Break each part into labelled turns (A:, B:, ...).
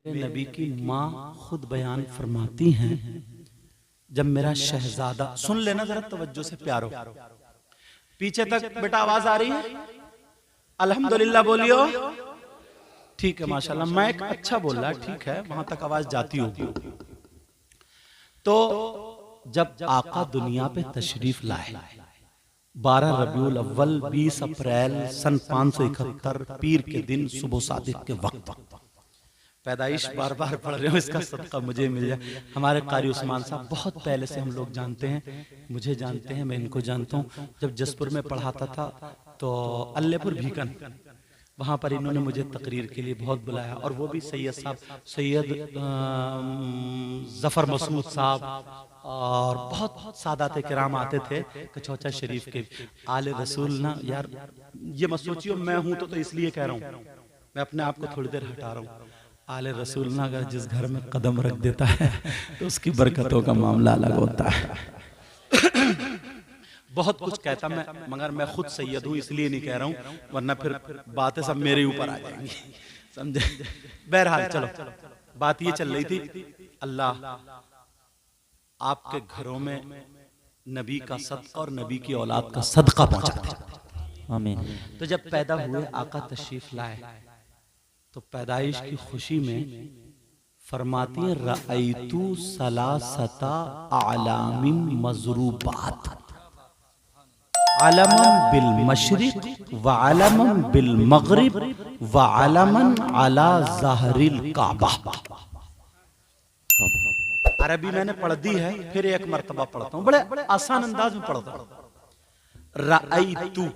A: नबी की माँ खुद बयान फरमाती हैं, जब मेरा शहजादा, सुन लेना जरा तवज्जो से प्यारो, पीछे तक बेटा आवाज आ रही है? अल्हम्दुलिल्लाह बोलियो। ठीक है माशाल्लाह, माइक अच्छा बोल रहा है, ठीक है, वहां तक आवाज जाती होगी। तो जब आका दुनिया पे तशरीफ लाए 12 रबीउल अव्वल 20 अप्रैल सन 571 पीर के दिन सुबह सादिक के वक्त, पैदाइश बार बार पढ़ रहे हो, इसका सदका मुझे मिल जाए। हमारे कारी उस्मान साहब बहुत पहले से हम लोग जानते हैं, मुझे जानते हैं, मैं इनको जानता हूँ। जब जसपुर में पढ़ाता था तो अल्लेपुर भीकन, वहाँ पर इन्होंने मुझे तकरीर के लिए बहुत बुलाया, और वो भी सैयद साहब, सैयद जफ़र मसूद साहब और बहुत सादात किराम आते थे कचौचा शरीफ के। आले रसूल ना यार, ये मत सोचियो मैं हूँ तो इसलिए कह रहा हूँ, मैं अपने आप को थोड़ी देर हटा रहा हूँ। आले रसूल ना अगर जिस घर में कदम रख देता है तो उसकी बरकतों का मामला अलग होता है। बहुत कुछ कहता मैं, मगर मैं खुद सैयद हूँ इसलिए नहीं कह रहा हूँ, वरना फिर बातें सब मेरे ऊपर आ जाएंगी, समझे। बहरहाल चलो, बात ये चल रही थी, अल्लाह आपके घरों में नबी का सदका और नबी की औलाद का सदका पहुंचा। आमीन। तो जब पैदा हुए आका तशरीफ लाए तो पैदाइश की खुशी में फरमाती है, रअयतु सलासता आलामिन मजरूबात, अलमन बिल मशरिक व अलमन बिल मगरिब व अलमन अला ज़हरिल काबा। अरबी मैंने पढ़ दी है, फिर एक मर्तबा पढ़ता हूँ, बड़े आसान अंदाज में पढ़ता हूँ। रअयतु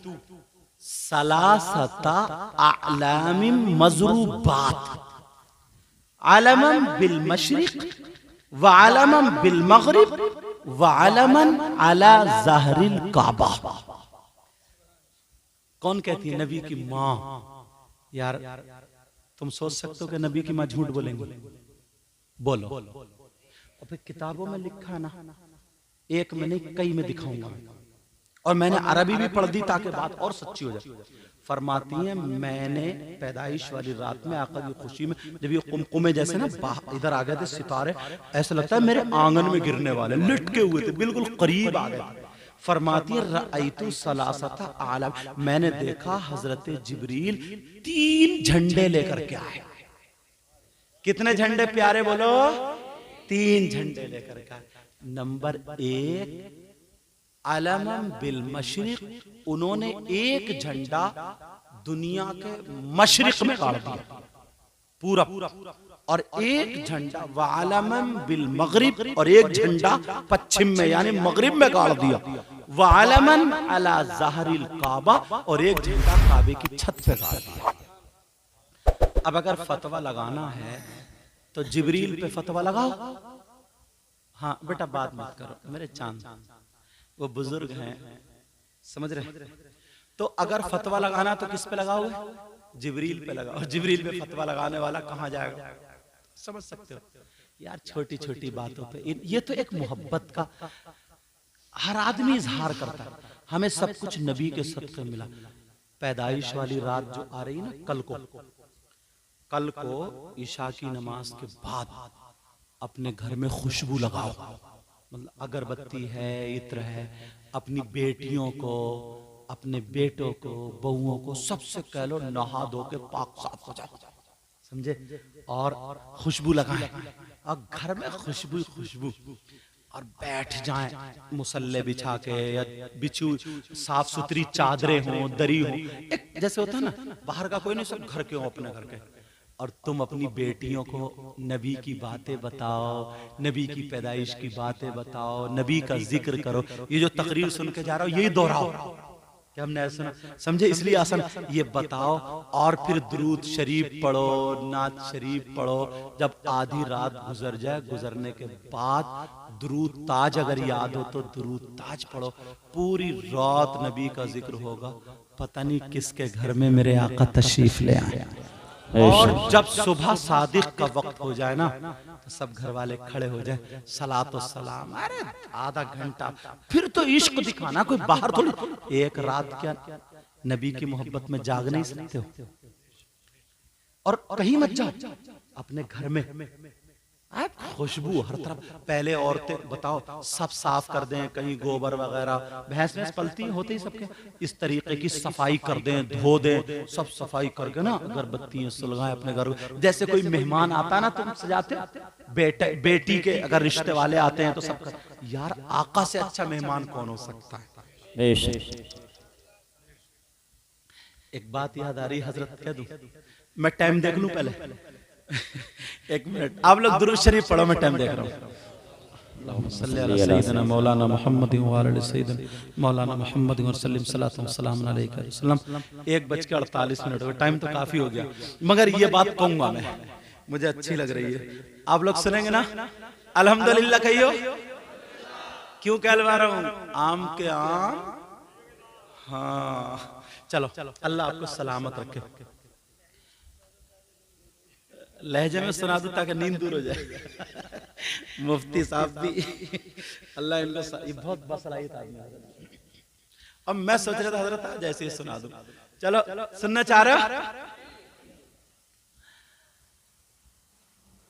A: सलासता अलामिन मजरूबात, अलमन बिल मशरिक व अलमन बिल मगरिब व अलमन अला ज़हरिल काबा। कौन कहती है? नबी की माँ। यार तुम सोच सकते हो कि नबी की माँ झूठ बोलेंगे? बोलो। और फिर किताबों में लिखा ना, एक में नहीं कई में दिखाऊंगा, और मैंने अरबी भी पढ़ दी ताकि बात और सच्ची हो जाए। फरमाती हैं, मैंने पैदाइश वाली रात में आका की खुशी में, जब ये कुमकुमे जैसे ना इधर आ गए थे सितारे, ऐसा लगता है मेरे आंगन में गिरने वाले, लटके हुए थे, बिल्कुल करीब आ गए। फरमाती है, रअयतु सलासता आलम, मैंने देखा हजरत जिब्रील 3 झंडे लेकर के आए। कितने झंडे प्यारे बोलो? 3 झंडे लेकर के। नंबर 1 अलमन बिल मशरिक, उन्होंने एक झंडा दुनिया के मशरिक में गाड़ दिया पूरा, और एक झंडा व अलमन बिल मगरिब, और एक झंडा पश्चिम में यानी मगरिब में गाड़ दिया, व अलमन अला ज़हरिल काबा, और एक झंडा काबे की छत पे गाड़ दिया। अब अगर फतवा लगाना है तो जिब्रील पे फतवा लगाओ। हाँ बेटा बात मत करो मेरे चांद, वो बुजुर्ग हैं, समझ रहे। तो अगर फतवा लगाना तो किस पे लगाओगे? जिब्रील पे लगाओ। जिब्रील पे फतवा लगाने वाला कहाँ जाएगा? समझ सकते हो यार, छोटी छोटी बातों पे ये तो एक मोहब्बत का हर आदमी इजहार करता है। हमें सब कुछ नबी के सदक़े मिला। पैदाइश वाली रात जो आ रही ना, कल को ईशा की नमाज के बाद अपने घर में खुशबू लगाओ, मतलब अगरबत्ती है, इत्र है, अपनी बेटियों को, अपने बेटों को, बहुओं को, सबसे कह लो नहा धो के पाक साफ हो जाओ, समझे, और खुशबू लगाएं, और घर में खुशबू, और बैठ जाएं मुसल्ले बिछा के, या बिछू साफ सुथरी चादरें हों, दरी हो, एक जैसे होता है ना, बाहर का कोई नहीं, सब घर के हो, अपने घर के, और तुम अपनी बेटियों को नबी की बातें बताओ, नबी की पैदाइश की बातें बताओ, नबी का जिक्र करो। ये जो तकरीर सुन के जा रहा हो यही दोहराओ कि हमने ऐसा सुना, समझे, इसलिए आसान ये बताओ, और फिर दुरूद शरीफ पढ़ो, नात शरीफ पढ़ो। जब आधी रात गुजर जाए, गुजरने के बाद दुरूद ताज अगर याद हो तो दुरूद ताज पढ़ो। पूरी रात नबी का जिक्र होगा, पता नहीं किसके घर में मेरे आका तशरीफ ले आए। और जब सुबह सादिक का वक्त हो जाए ना, तो सब घर वाले खड़े हो जाए, सलात व सलाम, अरे आधा घंटा, फिर तो इश्क दिखाना, कोई बाहर थोड़ी। एक रात क्या नबी की मोहब्बत में जाग नहीं सकते हो? और कहीं मत जाओ, अपने घर में आप खुशबू हर तरफ। पहले औरतें बताओ सब साफ कर दें, कहीं गोबर वगैरह, भैंस भैंस पलती होते ही सबके, इस तरीके की सफाई कर दें, धो दें, सब सफाई करके ना अगरबत्तियां सुलगाएं अपने घर में। जैसे कोई मेहमान आता है ना तुम सजाते, बेटे बेटी के अगर रिश्ते वाले आते हैं तो सब कर, यार आका से अच्छा मेहमान कौन हो सकता है। एक बात याद आ रही हजरत, कह दूं मैं टाइम देख लूं पहले एक मिनट, आप लोग दुरूद शरीफ पढ़ो, मैं टाइम देख रहा हूँ। सल्लल्लाहु मौलाना मोहम्मद मौलाना मोहम्मद सलाम अलैका वसल्लम। 1:48 टाइम तो काफी हो गया, मगर ये बात कहूंगा मैं, मुझे अच्छी लग रही है। आप लोग सुनेंगे ना? अल्हम्दुलिल्लाह कहियो। क्यों कहलवा रहा हूँ? आम के आम। हाँ चलो, अल्लाह आपको सलामत रखे। लहजे में सुना दो ताकि नींद दूर हो जाए। मुफ्ती साहब भी अल्लाह इनको, ये बहुत बसलाहियत आदमी है। अब मैं सोच रहा था हजरत जैसे ही सुना दूं। चलो सुनना चाह रहे हो?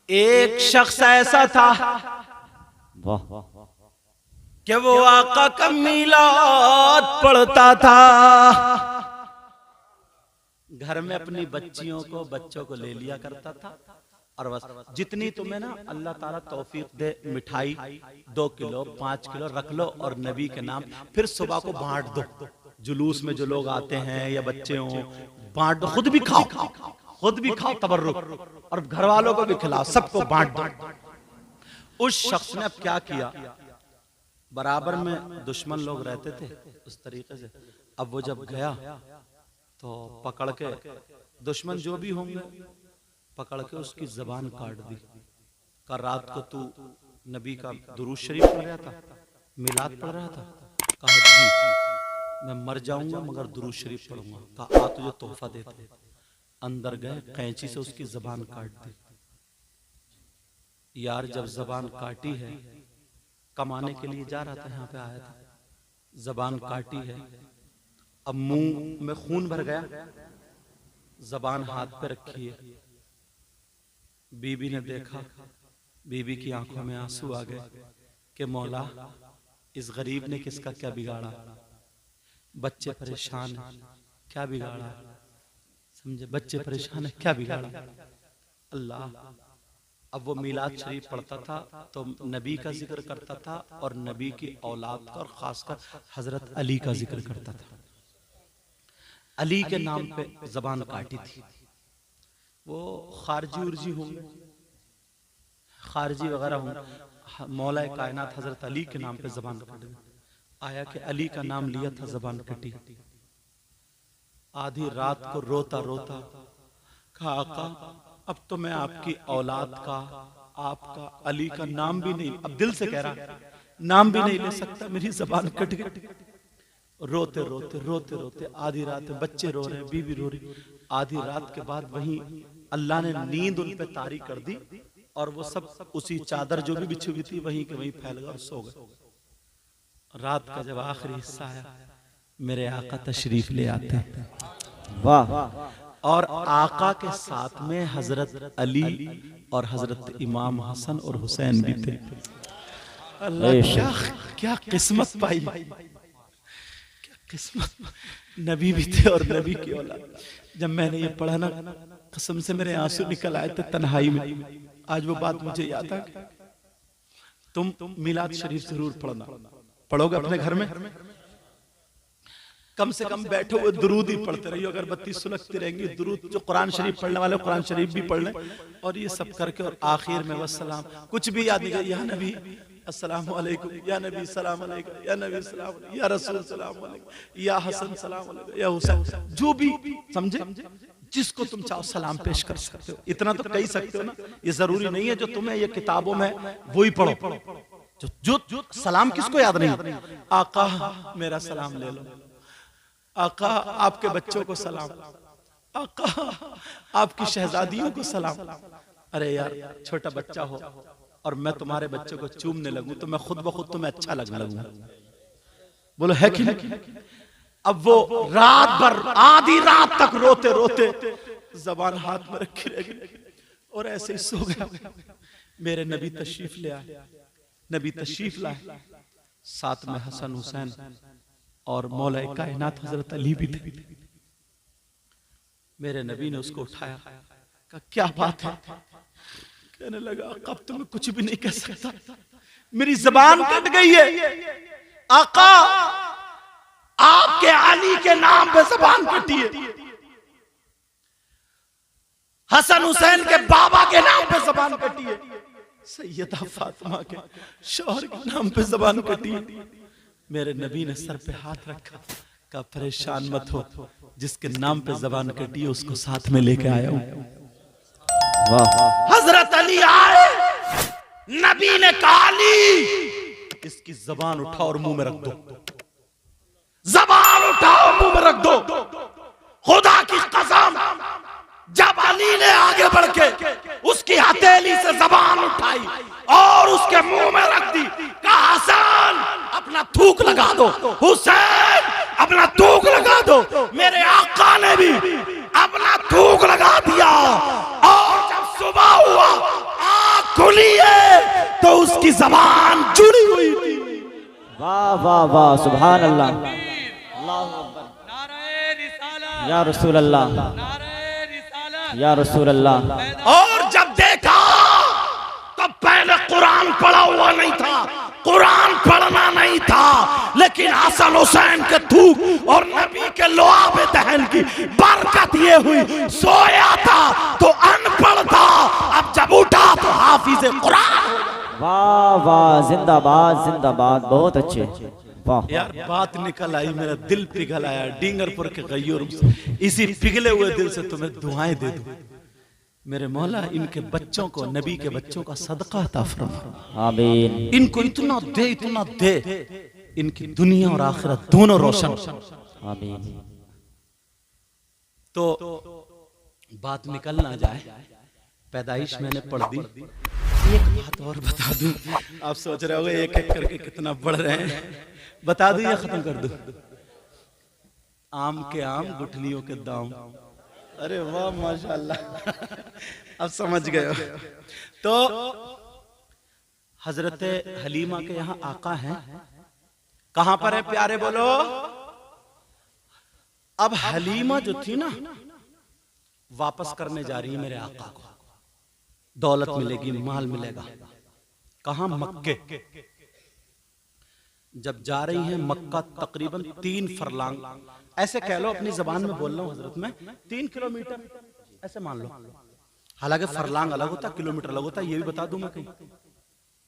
A: एक शख्स ऐसा था कि वो आका का मीलाद पढ़ता था, घर में अपनी बच्चों को ले लिया करता था, और बस जितनी तुम्हें ना अल्लाह ताला तौफीक दे, मिठाई 2 किलो 5 किलो रख लो और नबी के नाम, फिर सुबह को बांट दो। जुलूस में जो लोग आते हैं या बच्चे हों, बांट दो, खुद भी खाओ तबर्रुक, और घर वालों को भी खिलाओ, सबको बांट दो। उस शख्स ने अब क्या किया, बराबर में दुश्मन लोग रहते थे उस तरीके से। अब वो जब गया तो पकड़ के दुश्मन जो भी होंगे पकड़ के उसकी जबान काट दी। का रात को तू नबी का दुरूद शरीफ पढ़ रहा था, मिलाद पढ़ रहा था? कहा जी मैं मर जाऊंगा मगर दुरूद शरीफ पढ़ूंगा। कहा आ तुझे तोहफा देते। अंदर गए, कैंची से उसकी जबान काट दी। यार जब जबान काटी है, कमाने के लिए जा रहा था, यहाँ पे आया था, जबान काटी है, अब मुंह में खून भर गया, जबान हाथ पे रखी है। बीबी ने देखा, बीबी की आंखों में आंसू आ गए कि मौला इस गरीब ने किसका क्या बिगाड़ा, बच्चे परेशान है, क्या बिगाड़ा, समझे, बच्चे परेशान है, क्या बिगाड़ा। अल्लाह, अब वो मिलाद शरीफ पढ़ता था तो नबी का जिक्र करता था और नबी की औलाद का और खासकर हजरत अली का जिक्र करता था। अली के नाम पे जबान काटी थी। वो खारजी उर्जी होंगे, खारजी वगैरह होंगे, मौला कायनात हजरत अली के नाम पे जबान काट दी। आया कि अली का नाम लिया था, जबान कटी। आधी रात को रोता रोता कहा आका अब तो मैं आपकी औलाद का, आपका अली का नाम भी नहीं, अब दिल से कह रहा नाम भी नहीं ले सकता, मेरी जबान कट गई। रोते रोते रोते रोते आधी रात में बच्चे रो रहे, बीवी रो रही। आधी रात के बाद वहीं अल्लाह ने नींद उन पे तारी कर दी और वो सब उसी चादर जो भी बिछी हुई थी वहीं के वहीं फैल गए और सो गए। रात का जब आखिरी हिस्सा आया, मेरे आका तशरीफ ले आते हैं, वाह, और आका के साथ में हजरत अली और हजरत इमाम हसन और हुसैन भी थे। अल्लाह क्या किस्मत पाई, क्या किस्मत, नबी भी थे और नबी की औलाद। जब मैंने ये पढ़ा ना, कसम से मेरे आंसू निकल आए थे तन्हाई में। आज वो बात मुझे याद आ गई। तुम मिलाद शरीफ जरूर पढ़ना, पढ़ोगे अपने घर में, कम से कम बैठो वो दुरूद ही पढ़ते रहिए। अगर बत्ती सुलगती रहेंगी, दुरूद जो कुरान शरीफ पढ़ने वाले कुरान शरीफ भी पढ़ लें, और ये सब करके और आखिर में वस्सलाम, कुछ भी याद नहीं, या नबी अस्सलाम वालेकुम, या नबी सलाम अलैकुम, या नबी सलाम अलैकुम, या रसूल सलाम अलैकुम, या हसन सलाम अलैकुम, या हुसैन, जो भी समझे, जिसको तुम चाहो सलाम पेश कर सकते हो। इतना तो कह सकते हो ना। ये जरूरी नहीं है जो तुम्हें ये किताबों में वही पढ़ो। जो सलाम किसको याद नहीं, आका मेरा सलाम ले लो, आका आपके बच्चों को सलाम, आका आपकी शहजादियों को सलाम। अरे यार छोटा बच्चा हो और मैं तुम्हारे बच्चे को चूमने लगूं तो मैं खुद ब खुद तुम्हें अच्छा लगने लगूंगा, बोलो है कि नहीं। अब वो रात भर आधी रात तक रोते रोते जबान हाथ में रखी रहेगी और ऐसे ही सो गया। मेरे नबी तशरीफ ले आए, नबी तशरीफ लाए, साथ में हसन हुसैन और मौला कायनात हजरत अली भी थे। मेरे नबी ने उसको उठाया, कहा क्या बात है? कहने लगा अब तो मैं कुछ भी नहीं कह सकता, मेरी जबान कट गई है। आका आपके अली के नाम पे जबान कटी है, हसन हुसैन के बाबा के नाम पे जबान कटी है, सैयदा फातिमा के शौहर के नाम पे जबान कटी है। मेरे नबी ने सर पे हाथ रखा, कहा परेशान मत हो, जिसके नाम पे जबान कटी है उसको साथ में लेके आया हूं। हजरत अली आए, नबी ने कहा अली इसकी जबान उठाओ और मुंह में रख दो, जबान उठाओ मुंह में रख दो। खुदा की कसम, जब अली ने आगे बढ़ के उसकी हथेली से जबान उठाई और उसके मुंह में रख दी, कहा हसन अपना थूक लगा दो, हुसैन अपना थूक लगा दो। मेरे आका ने भी अपना थूक लगा दिया और जब सुबह हुआ आँख खुली है तो उसकी जबान जुड़ी हुई थी।
B: वाह वाह वाह, सुभान अल्लाह, या रसूल अल्लाह, या रसूल अल्लाह।
A: और जब देखा तो पहले कुरान पढ़ा हुआ नहीं था, कुरान पढ़ना नहीं था, लेकिन हसन हुसैन के थूक और नबी के लुआब दहन की बरकत ये हुई, सोया था तो अनपढ़ था, अब जब उठा तो हाफिज कुरान।
B: वाह वाह, जिंदाबाद जिंदाबाद, बहुत अच्छे। वाह
A: यार बात निकल आई, मेरा दिल पिघल आया डींगरपुर के गयूर से। इसी पिघले हुए दिल से तुम्हें दुआएं दे दूं। मेरे मौला इनके बच्चों को, नबी के बच्चों का सदका अता फरमा, आमीन। इनको इतना दे, इनकी दुनिया और आखिरत दोनों रोशन,
B: आमीन।
A: तो बात निकल ना जाए, पैदाइश मैंने पढ़ दी। एक बात और बता दूं, आप सोच रहे होंगे एक एक करके कितना बढ़ रहे हैं, बता दूं या खत्म कर दूं? आम के आम, गुठलियों के दाम। अरे वाह माशाल्लाह, अब समझ गए हो। तो हजरत हलीमा के यहाँ आका हैं, कहां पर है प्यारे बोलो? अब हलीमा जो थी ना, वापस करने जा रही है मेरे आका को, दौलत मिलेगी, माल मिलेगा। कहां? मक्के। जब जा रही हैं मक्का, तकरीबन 3 फरलांग, ऐसे कह लो, अपनी जबान में बोल रहा हूं हजरत में, 3 किलोमीटर ऐसे मान लो। हालांकि फरलांग अलग होता, किलोमीटर अलग होता, ये भी बता दूं मैं कहीं,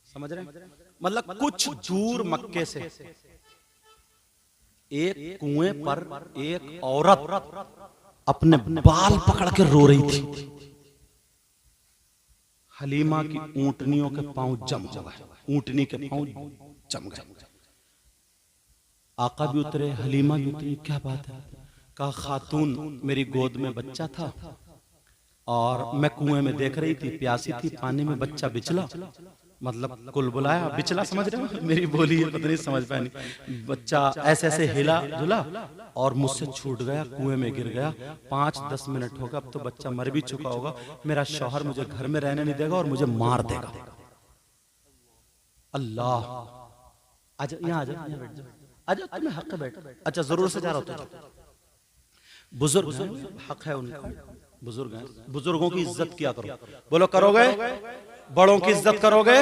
A: समझ रहे हैं? मतलब कुछ दूर मक्के से एक कुएं पर एक औरत अपने बाल पकड़ के रो रही थी। हलीमा की ऊंटनियों के पांव जम गए, ऊंटनी के पांव जम गए। आका भी उतरे, हलीमा भी उतरी, क्या बात है? कहा खातून, मेरी गोद में बच्चा था और मैं कुएं में देख रही थी, प्यासी थी, पानी में बच्चा बिचला, मतलब कुल बुलाया, बिचला समझ रहे हो? मेरी बोली है, पता नहीं समझ पाए नहीं। बच्चा ऐसे ऐसे हिला जुला और मुझसे छूट गया, कुएं में गिर गया। 5-10 मिनट होगा, अब तो बच्चा मर भी चुका होगा। मेरा शौहर मुझे घर में रहने नहीं देगा और मुझे मार देगा। अल्लाह, आजा यहाँ, आजा यहाँ बैठ जाओ, आजा, तुम्हें हक है बैठ। अच्छा जरूर से जा रहा हो, बुजुर्ग हैं, हक है उनका, बुजुर्ग हैं, बुजुर्गों की इज्जत किया करो। बोलो करोगे? बड़ों की इज्जत करोगे,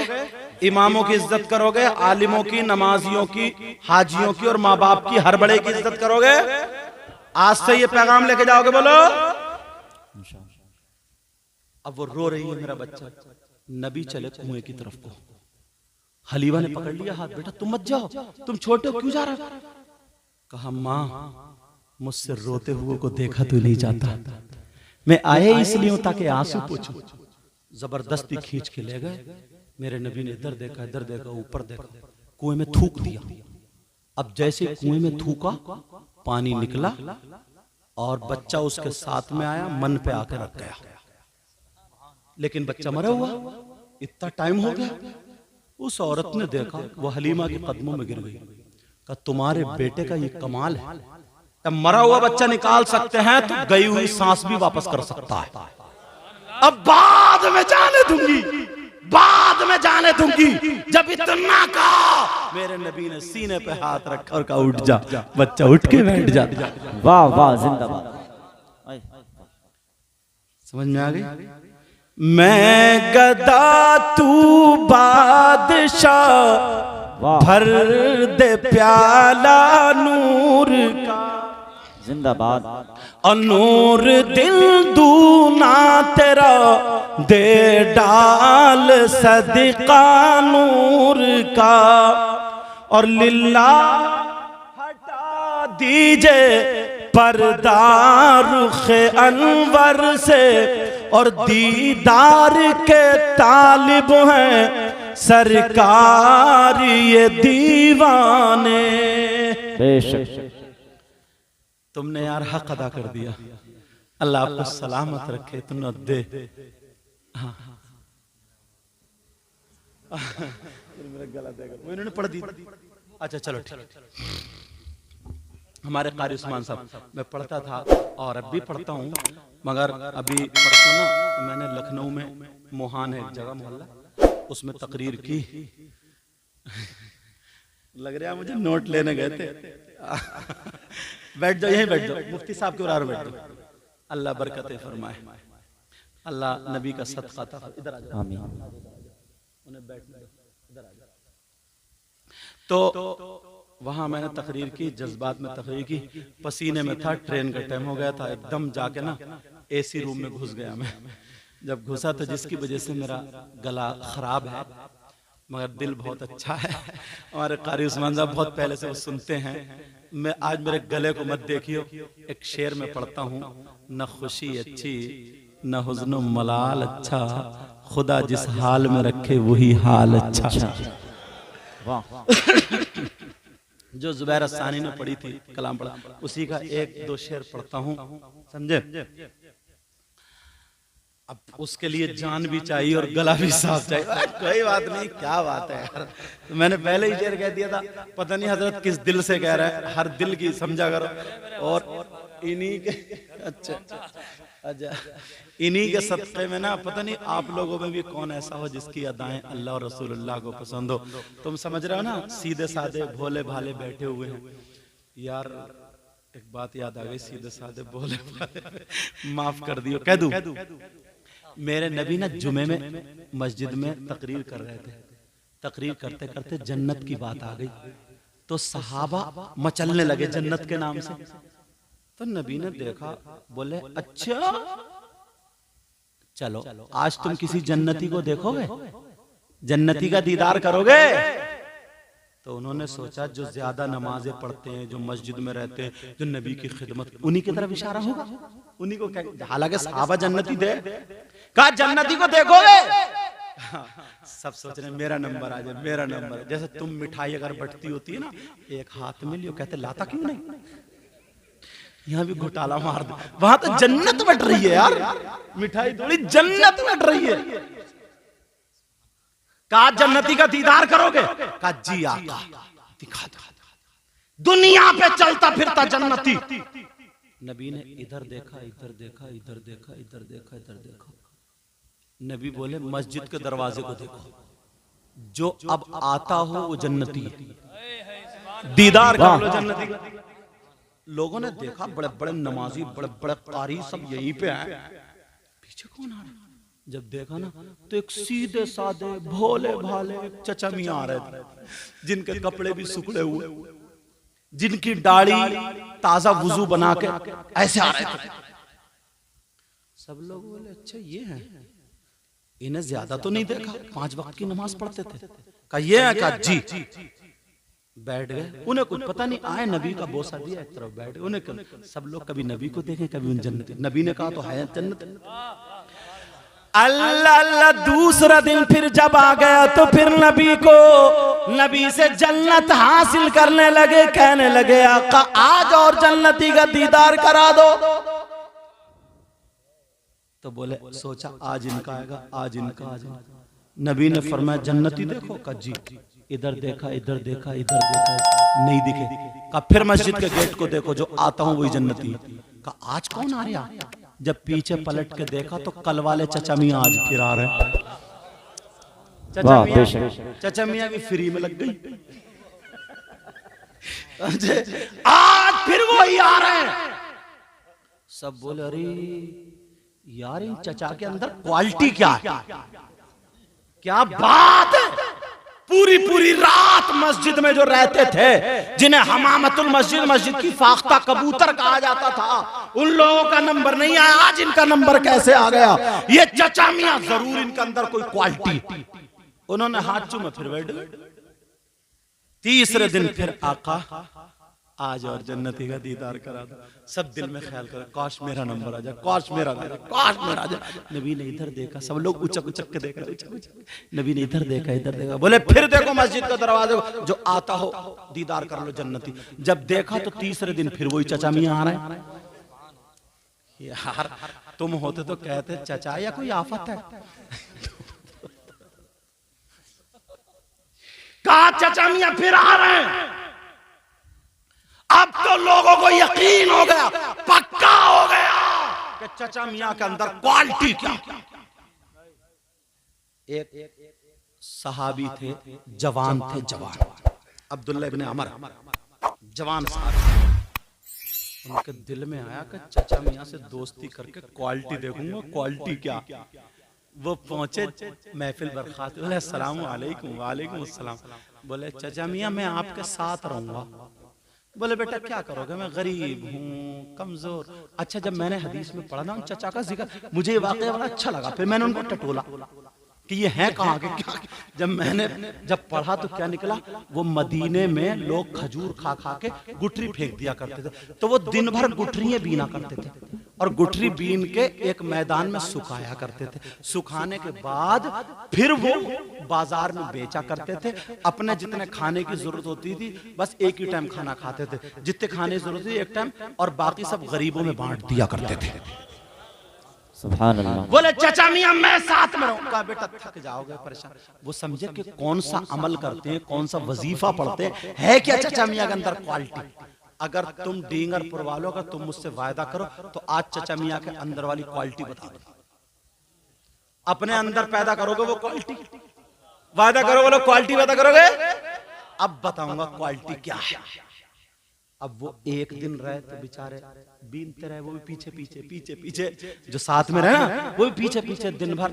A: इमामों की इज्जत करोगे, आलिमों की, नमाजियों की, हाजियों की और माँ बाप की, हर बड़े की इज्जत करोगे। आज से ये पैगाम लेके जाओगे, बोलो। अब वो रो रही है, मेरा बच्चा। नबी चले कुएं की तरफ को, हलीमा ने पकड़ लिया हाथ, बेटा तुम मत जाओ, तुम छोटे हो, क्यों जा रहे हो? कहा माँ, मुझसे रोते हुए को देखा तो नहीं जाता, मैं आया इसलिए ताकि आंसू पोंछूं। जबरदस्ती खींच के ले गए। मेरे नबी ने इधर देखा, इधर देखा, ऊपर देखा, कुएं में थूक दिया। अब जैसे कुएं में थूका, पानी निकला और बच्चा उसके साथ में आया, मन पे आकर रख गया। लेकिन बच्चा मरा हुआ, इतना टाइम हो गया। उस औरत ने देखा, वो हलीमा के कदमों में गिर गई। कहा तुम्हारे बेटे का ये कमाल है, तब मरा हुआ बच्चा निकाल सकते हैं तो गई हुई सांस भी वापस कर सकता है। अब बाद में जाने दूंगी, बाद में जाने दूंगी। जब इतना कहा मेरे नबी ने सीने पे हाथ रखा और कहा उठ जा। बच्चा उठ के बैठ जा।
B: वाह वाह जिंदाबाद।
A: समझ में आ गई? मैं गदा तू बादशाह, भर दे प्याला नूर का।
B: जिंदाबाद।
A: और नूर दिल दूना तेरा दे डाल सदका नूर का। और लिल्ला हटा दीजिए पर्दा रुखे अनवर से। और दीदार के तालिब हैं सरकार ये दीवाने।
B: बेशक
A: तुमने यार हक अदा कर दिया। अल्लाह आपको सलामत रखे। तुमने दे हाँ मेरा गला देगा वो इन्होंने पढ़ दी। अच्छा चलो ठीक। हमारे कारी उस्मान साहब, मैं पढ़ता था और अब भी पढ़ता हूँ, मगर अभी परसों ना मैंने लखनऊ में मोहान है एक जगह मोहल्ला, उसमें तकरीर की। लग रहा है मुझे नोट लेने गए थे। बैठ जाओ, यहीं बैठ जाओ, मुफ्ती साहब के बराबर बैठ जाओ। अल्लाह बरकतें फरमाए, अल्लाह नबी का सदका था। इधर आ जाओ, उन्हें बैठने दो, इधर आ जाओ। तो वहां मैंने तकरीर की, जज्बात में तकरीर की, पसीने में था, ट्रेन का टाइम हो गया था, एकदम जाके ना एसी रूम में घुस गया मैं। जब घुसा तो जिसकी वजह से मेरा गला खराब है, मगर दिल बहुत अच्छा है। हमारे कारी उस्मान साहब बहुत पहले से वो सुनते हैं। मैं आज मेरे गले को मत देखियो, एक शेर में पढ़ता हूँ। न खुशी अच्छी न हुज़्न मलाल अच्छा, खुदा जिस हाल में रखे वही हाल अच्छा। जो जुबैर सानी ने पढ़ी थी, कलाम पढ़ा, उसी का एक दो शेर पढ़ता हूँ, समझे? अब उसके लिए जान भी चाहिए और गला भी साफ चाहिए। कोई बात नहीं, क्या बात है यार, तो मैंने पहले ही शेर कह दिया था। पता नहीं हजरत किस दिल से कह रहा है, हर दिल की समझा करो। और इन्हीं के अच्छा इन्हीं के सदक़े में ना, पता नहीं आप लोगों में भी कौन ऐसा हो जिसकी अदाएं अल्लाह और रसूलुल्लाह को पसंद हो। तुम समझ रहे हो ना, सीधे साधे भोले भाले बैठे हुए हैं। यार एक बात याद आ गई, सीधे साधे भोले भाले, माफ कर दियो, कह दूं। मेरे नबी ना जुमे में मस्जिद में तकरीर कर रहे थे। तकरीर करते करते जन्नत की बात आ गई, तो सहाबा मचलने लगे जन्नत के नाम से। तो नबी ने देखा, बोले अच्छा चलो आज तुम किसी जन्नती को देखोगे, जन्नती का दीदार करोगे। तो उन्होंने सोचा जो ज्यादा नमाजें पढ़ते हैं, जो मस्जिद में रहते हैं, जो नबी की खिदमत, उन्हीं की तरफ इशारा होगा, उन्हीं को क्या। हालांकि सहाबा जन्नती थे, कहा जन्नती को देखोगे। सब सोच रहे मेरा नंबर आ जाए, मेरा नंबर। जैसे तुम मिठाई अगर बंटती होती है ना, एक हाथ में लियो, कहते लाता क्यों नहीं, यहाँ भी घोटाला मार दे। वहां तो जन्नत बट रही है यार, मिठाई थोड़ी जन्नत बट रही है। कहा जन्नती का दीदार करोगे, कहा जी आका दिखा दो, दुनिया पे चलता फिरता जन्नती। नबी ने इधर देखा, इधर देखा, इधर देखा, इधर देखा, इधर देखा। नबी बोले मस्जिद के दरवाजे को देखो, जो अब आता हो वो जन्नती है, दीदार कर लो जन्नती का। लोगों ने देखा, बड़े बड़े नमाजी, बड़े बड़े कारी सब यहीं पे आए, पीछे कौन आ रहा है? जब देखा ना, तो एक सीधे साधे भोले भाले चचा मियां आ रहे थे, जिनके कपड़े भी सुखड़े हुए, जिनकी दाढ़ी ताजा वुजू बना के ऐसे आ रहे थे। सब लोग बोले अच्छा ये है, इन्हें ज्यादा तो नहीं देखा, 5 वक्त की नमाज पढ़ते थे। कहा ये है, कहा जी। बैठ गए, उन्हें कुछ पता नहीं, आए नबी का बोसा दिया, एक तरफ बैठ गए। उन्हें सब लोग कभी नबी को देखें, कभी उन जन्नत। नबी ने कहा तो है जन्नत। अल्लाह अल्लाह, दूसरा दिन फिर जब आ गया तो फिर नबी से जन्नत हासिल करने लगे, कहने लगे आका आज और जन्नती का दीदार करा दो। तो बोले सोचा आज इनका आएगा, आज इनका, आज इनका। नबी ने फरमाया जन्नती देखो, का जी। इधर देखा, इधर देखा, इधर देखा, नहीं दिखे। का फिर मस्जिद के गेट को देखो, जो आता हूं वही जन्नती। का आज कौन आ रहा, जब पीछे पलट के देखा तो कल वाले चचा मियां आज फिर आ रहे हैं। चचा मियां भी फ्री में लग गई। आज फिर वो ही आ रहे हैं। सब बोले अरे यार इन चचा के अंदर क्वालिटी क्या है, क्या बात है। पूरी पूरी रात मस्जिद में जो रहते थे, जिन्हें हमामतुल मस्जिद, मस्जिद की फाख्ता कबूतर कहा जाता था, उन लोगों का नंबर नहीं आया। आज इनका नंबर कैसे आ गया? ये चचा मियां जरूर इनके अंदर कोई क्वालिटी। उन्होंने हाथ चूमे फिर बैठ गए। तीसरे दिन फिर आका आज और जन्नती का दीदार करा दो। सब दिल में ख्याल करो काश मेरा नंबर आ जाए, काश मेरा आ जाए, काश मेरा आ जाए। नबी ने इधर देखा, सब लोग उचक उचक के देख रहे। नबी ने इधर देखा, इधर देखा, बोले फिर देखो मस्जिद का दरवाजा, जो आता हो दीदार कर लो जन्नती। जब देखा तो तीसरे दिन फिर वही चचा मियां आ रहे हैं। यार तुम होते तो कहते चचा या कोई आफत है। कहा चचा मियां फिर आ रहे हैं। अब तो लोगों को यकीन हो गया, पक्का हो गया कि चचा मियां के अंदर क्वालिटी क्या। एक सहाबी थे, जवान थे, जवान अब्दुल्ला इब्ने अमर, जवान साहब। उनके दिल में आया कि चचा मियां से दोस्ती करके क्वालिटी देखूंगा, क्वालिटी क्या। वो पहुंचे, महफिल बर्खास्त, बोले अस्सलाम वालेकुम। वालेकुम अस्सलाम। बोले चचा मियां मैं आपके साथ रहूंगा। बोले बेटा क्या करोगे? मैं गरीब हूँ, कमजोर। अच्छा जब मैंने हदीस में पढ़ा ना उन चचा का जिक्र, मुझे ये वाकया बड़ा अच्छा लगा। फिर मैंने उनको टटोला कि ये हैं कहाँ के, क्या। जब पढ़ा तो क्या निकला, वो मदीने में लोग खजूर खा खा के गुठरी फेंक दिया करते थे। तो वो दिन भर गुठरियां बीना करते थे और गुठरी बीन के एक मैदान में सुखाया करते थे। सुखाने के बाद फिर वो बाजार में बेचा करते थे। अपने जितने खाने की जरूरत होती थी बस एक ही टाइम खाना खाते थे, जितने खाने की जरूरत थी एक टाइम, और बाकी सब गरीबों में बांट दिया करते थे।
B: सुभान अल्लाह।
A: बोले चचा मियां मैं साथ में रहूं। कहा बेटा थक जाओगे, परेशान। वो समझे कि कौन सा अमल करते हैं, कौन सा वजीफा पढ़ते हैं, है क्या चचा मियां के अंदर क्वालिटी। अगर तुम डींगरपुर वालों का तुम मुझसे वायदा करो तो आज चचा मियां के अंदर वाली क्वालिटी बता दो। अपने अंदर पैदा करोगे वो क्वालिटी, वायदा करो बोलो क्वालिटी पैदा करोगे। अब बताऊंगा क्वालिटी क्या है। अब वो एक दिन रहे तो बेचारे बीनते रहे, वो भी पीछे पीछे पीछे पीछे, जो साथ में रहे ना वो भी पीछे पीछे दिन भर।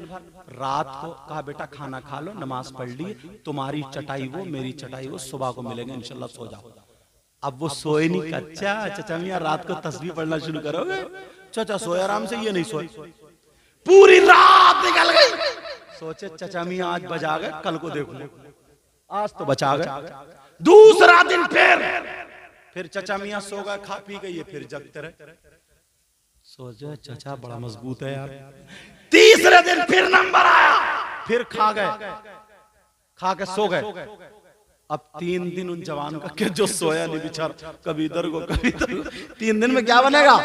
A: रात को कहा बेटा खाना खा लो, नमाज पढ़ ली, तुम्हारी चटाई वो मेरी चटाई वो, सुबह को मिलेंगे इंशाल्लाह, सो जाओ। अब वो सोए नहीं। कच्चा चचा मियां रात को तस्बीह पढ़ना शुरू करोगे। चचा सोए आराम से, ये नहीं सोए, पूरी रात निकल गई। सोचे चचा मियां आज बजा गए, कल को देखूंगा, आज तो बचा गए। दूसरा दिन फिर चचा मियां सो गए, खा पी गए, फिर जगते रहे। सोचे चचा बड़ा मजबूत है यार। तीसरे दिन फिर नंबर आया, फिर खा गए, खा के सो गए। अब 3 दिन उन जवान का के जो सोया नहीं बेचारा, कभी इधर को कभी इधर को। 3 दिन में क्या बनेगा?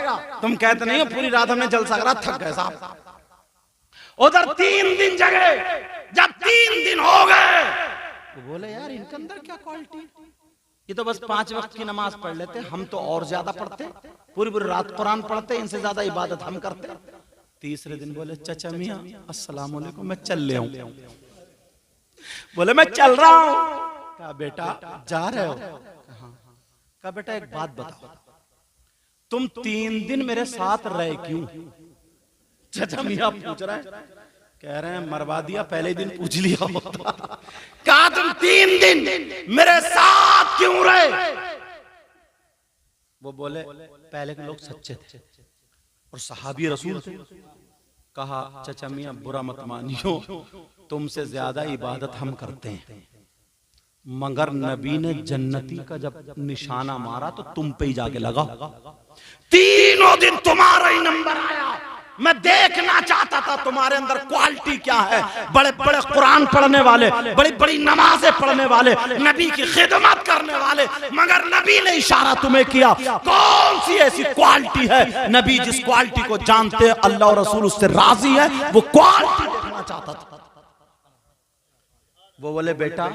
A: तुम कहते नहीं हो पूरी रात हमने जलसा करा, थक गए साहब। उधर 3 दिन जगे। जब 3 दिन हो गए तो बोले यार इनके अंदर क्या क्वालिटी। ये तो बस 5 वक्त की नमाज पढ़ लेते, हम तो और ज्यादा पढ़ते, पूरी पूरी रात कुरान पढ़ते, इनसे ज्यादा इबादत हम करते। तीसरे दिन बोले चचा मियां अस्सलाम वालेकुम, मैं चल ले आऊं। बोले मैं चल रहा हूं। कहा बेटा जा रहे हो? कहा बेटा एक बात बताओ, तुम 3 दिन मेरे साथ रहे क्यों? चचा मियां पूछ रहे हैं, कह रहे हैं मरवा दिया, पहले दिन पूछ लिया होता। कहा तुम 3 दिन मेरे साथ क्यों रहे? वो बोले पहले के लोग सच्चे थे और सहाबी रसूल थे। कहा चचा मियां बुरा मत मानियो, तुमसे ज्यादा इबादत हम करते हैं, मगर नबी ने जन्नती का जब निशाना मारा तो तुम पे ही जाके लगा। 3 दिन तुम्हारा ही नंबर आया। मैं देखना चाहता था तुम्हारे अंदर क्वालिटी क्या है। बड़े बड़े कुरान पढ़ने वाले, बड़ी बड़ी नमाजें पढ़ने वाले, नबी की खिदमत करने वाले, मगर नबी ने इशारा तुम्हें किया। कौन सी ऐसी क्वालिटी है? नबी जिस क्वालिटी को जानते हैं, अल्लाह और रसूल उससे राजी है, वो क्वालिटी देखना चाहता था। वो बोले बेटा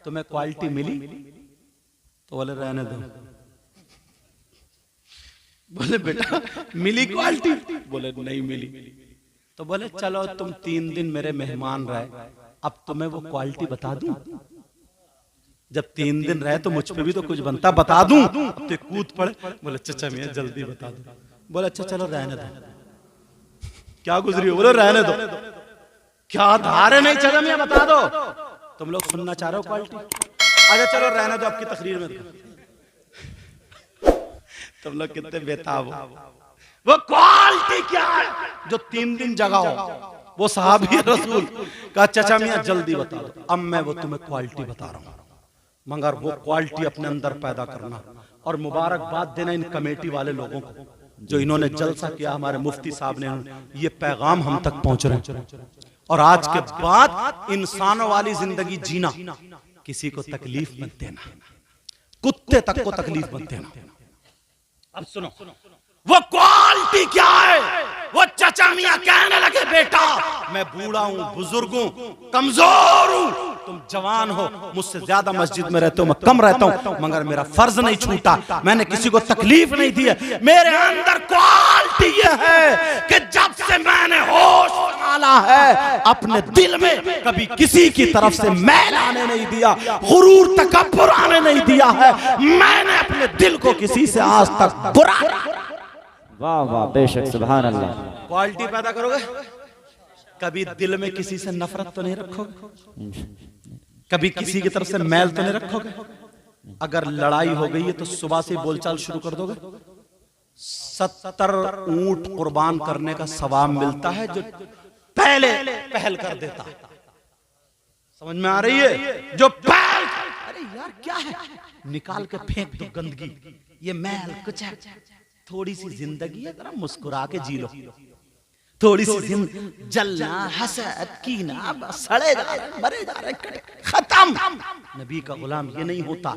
A: तुम्हें क्वालिटी मिली? तो बोले रहने दो। बोले बेटा मिली क्वालिटी? बोले नहीं मिली। तो बोले चलो तुम 3 दिन मेरे मेहमान रहे, अब तुम्हें वो क्वालिटी बता दूं। जब 3 दिन रहे तो मुझ पे भी तो कुछ बनता, बता दूं। अब तो कूद पड़े। बोले चचा मियां जल्दी बता दो। बोले अच्छा चलो रहने दो। क्या गुजरी हो? बोले रहने दो। क्या धारे नहीं चचा मियां बता दो। तुम लोग सुनना चाह रहे हो क्वालिटी? अच्छा चलो रहने दो, आपकी तकरीर में तुम लोग कितने बेताब हो। वो क्वालिटी क्या है जो 3 दिन जगा हो? वो साहबी रसूल का चचा मियां जल्दी बता दो। अब मैं वो तुम्हें क्वालिटी बता रहा हूं, मगर वो क्वालिटी अपने अंदर पैदा करना। और मुबारकबाद देना इन कमेटी वाले लोगों को जो इन्होंने जलसा किया। हमारे मुफ्ती साहब ने ये पैगाम हम तक पहुंच रहे हैं। और आज के बाद इंसानों वाली जिंदगी जीना, किसी को तकलीफ मत देना, कुत्ते तक को तकलीफ मत देना। अब सुनो वो क्वालिटी क्या है। वो चचा मियां कहने लगे बेटा मैं बूढ़ा हूं, बुजुर्ग हूं, कमजोर हूं, तुम जवान हो, मुझसे ज्यादा मस्जिद में रहते हो, मैं कम रहता हूं, मगर मेरा फर्ज नहीं छूटा, मैंने किसी को तकलीफ नहीं दी है। मेरे अंदर क्वालिटी ये है कि जब से मैंने होश संभाला है अपने दिल में कभी किसी की तरफ से मैल आने नहीं दिया, गुरूर तकब्बुर आने नहीं दिया है। मैंने अपने दिल को किसी से आज तक बुरा।
B: वाह वाह बेशक सुभान अल्लाह।
A: क्वालिटी पैदा करोगे, कभी दिल में किसी से नफरत तो नहीं रखोगे, कभी किसी की तरफ से मैल तो नहीं रखोगे। अगर लड़ाई हो गई है तो सुबह से बोलचाल शुरू कर दोगे। 70 ऊंट कुर्बान करने का सवाब मिलता है जो पहले पहल कर देता है। समझ में आ रही है? जो पहल, अरे यार क्या है, निकाल के फेंक दो गंदगी, ये मैल कुछ है। थोड़ी सी जिंदगी है, जरा मुस्कुरा के जी लो। थोड़ी सी जलना, हसद, कीना, सड़े जा रहे, मरे जा रहे, खत्म। नबी का गुलाम ये नहीं होता।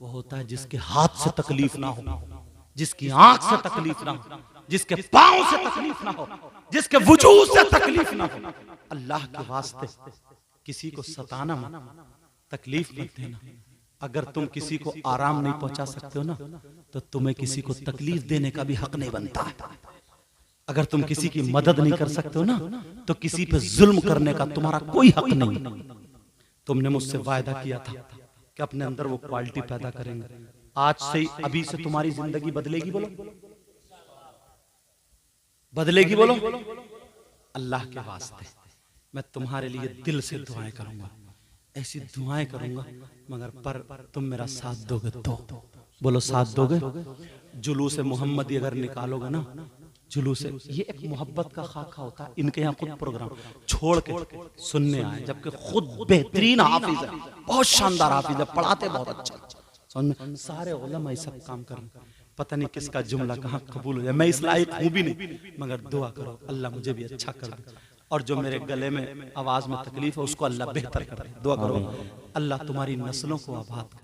A: वो होता है जिसके हाथ से तकलीफ ना हो, जिसकी आंख से तकलीफ ना हो, जिसके पांव से तकलीफ ना हो, जिसके वजूद से तकलीफ ना हो। अल्लाह के वास्ते किसी को सताना मत, तकलीफ मत देना। अगर तुम किसी को आराम नहीं पहुंचा सकते हो ना, तो तुम्हें किसी को तकलीफ देने का भी हक नहीं बनता। अगर तुम किसी की मदद नहीं कर सकते हो ना, तो किसी पे जुल्म करने का तुम्हारा कोई हक नहीं। तुमने मुझसे वायदा किया था कि अपने अंदर वो क्वालिटी पैदा करेंगे। आज से, अभी से तुम्हारी जिंदगी बदलेगी। बोलो बदलेगी, बोलो। अल्लाह के वास्ते मैं तुम्हारे लिए दिल से दुआएं करूंगा, ऐसी दुआएं करूंगा, मगर पर तुम मेरा साथ दोगे तो। बोलो साथ दोगे। जुलूस मोहम्मदी अगर निकालोगे ना, जुलूस, ये एक मोहब्बत का खाका होता है। इनके यहाँ खुद प्रोग्राम छोड़ के सुनने आए, जबकि खुद बेहतरीन हाफिज है, बहुत शानदार हाफिज है, पढ़ाते बहुत अच्छा। सारे उलमा ये सब काम कर, पता नहीं किसका जुमला कहाँ कबूल हो जाए। मैं इस लायक हूँ भी नहीं, मगर दुआ करो अल्लाह मुझे भी अच्छा कर दे, और जो मेरे गले में आवाज में तकलीफ है उसको अल्लाह बेहतर कर दे। दुआ करो अल्लाह तुम्हारी नस्लों को आबाद करे।